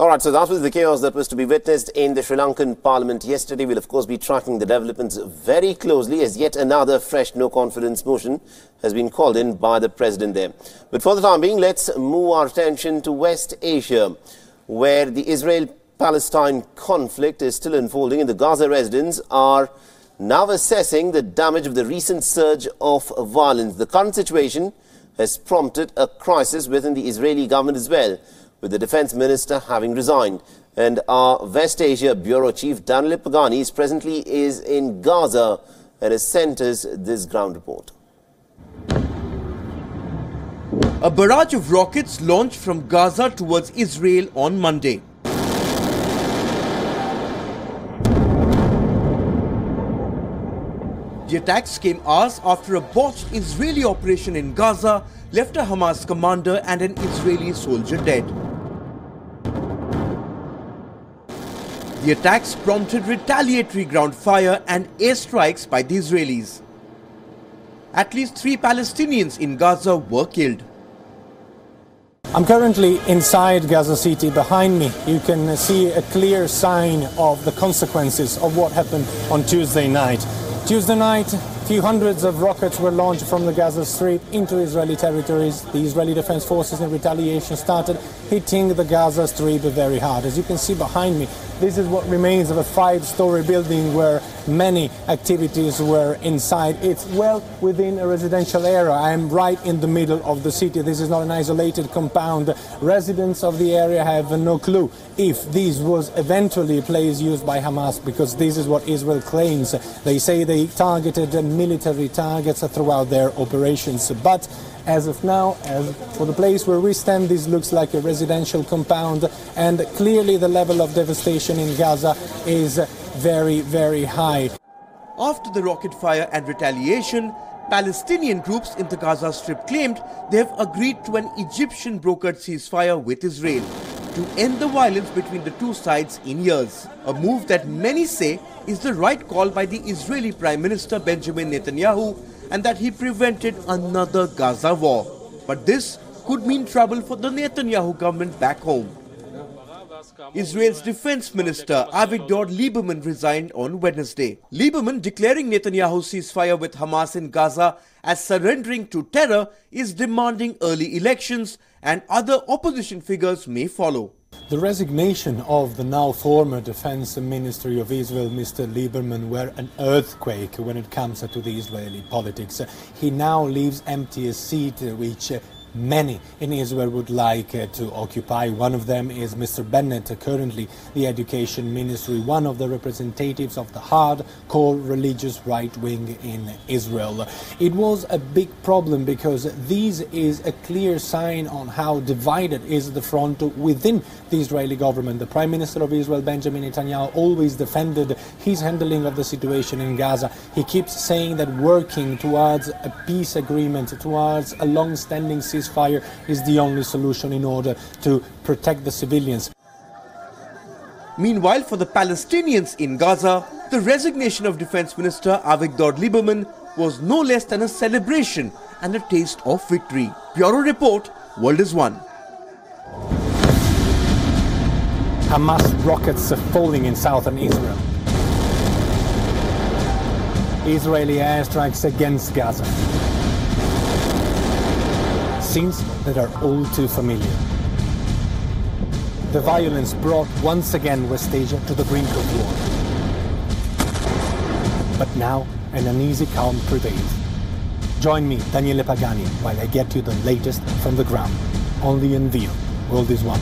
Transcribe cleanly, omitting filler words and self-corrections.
All right, so that was the chaos that was to be witnessed in the Sri Lankan Parliament yesterday. We'll, of course, be tracking the developments very closely as yet another fresh no-confidence motion has been called in by the President there. But for the time being, let's move our attention to West Asia, where the Israel-Palestine conflict is still unfolding and the Gaza residents are now assessing the damage of the recent surge of violence. The current situation has prompted a crisis within the Israeli government as well, with the Defense Minister having resigned. And our West Asia Bureau Chief Daniel Pagani presently is in Gaza and has sent us this ground report. A barrage of rockets launched from Gaza towards Israel on Monday. The attacks came hours after a botched Israeli operation in Gaza left a Hamas commander and an Israeli soldier dead. The attacks prompted retaliatory ground fire and airstrikes by the Israelis. At least 3 Palestinians in Gaza were killed. I'm currently inside Gaza City. Behind me, you can see a clear sign of the consequences of what happened on Tuesday night. Tuesday night, a few hundreds of rockets were launched from the Gaza Strip into Israeli territories. The Israeli Defense Forces in retaliation started hitting the Gaza Strip very hard. As you can see behind me, this is what remains of a 5-story building where many activities were inside. It's well within a residential area. I am right in the middle of the city. This is not an isolated compound. Residents of the area have no clue if this was eventually a place used by Hamas, because this is what Israel claims. They say they targeted military targets throughout their operations. But as of now, as for the place where we stand, this looks like a residential compound, and clearly the level of devastation in Gaza is very, very high. After the rocket fire and retaliation, Palestinian groups in the Gaza Strip claimed they have agreed to an Egyptian brokered ceasefire with Israel to end the violence between the two sides in years. A move that many say is the right call by the Israeli Prime Minister Benjamin Netanyahu, and that he prevented another Gaza war. But this could mean trouble for the Netanyahu government back home. Israel's Defense Minister Avigdor Lieberman resigned on Wednesday. Lieberman declaring Netanyahu's ceasefire with Hamas in Gaza as surrendering to terror is demanding early elections, and other opposition figures may follow. The resignation of the now former Defense Ministry of Israel, Mr. Lieberman, were an earthquake when it comes to the Israeli politics. He now leaves empty a seat which many in Israel would like to occupy. One of them is Mr. Bennett, currently the Education Ministry, one of the representatives of the hardcore religious right wing in Israel. It was a big problem because this is a clear sign on how divided is the front within the Israeli government. The Prime Minister of Israel, Benjamin Netanyahu, always defended his handling of the situation in Gaza. He keeps saying that working towards a peace agreement, towards a long-standing ceasefire is the only solution in order to protect the civilians. Meanwhile, for the Palestinians in Gaza, the resignation of Defense Minister Avigdor Lieberman was no less than a celebration and a taste of victory. Bureau Report, World is One. Hamas rockets are falling in southern Israel. Israeli airstrikes against Gaza. Scenes that are all too familiar. The violence brought once again West Asia to the brink of war. But now an uneasy calm prevails. Join me, Daniele Pagani, while I get you the latest from the ground. Only in Wion, World is One.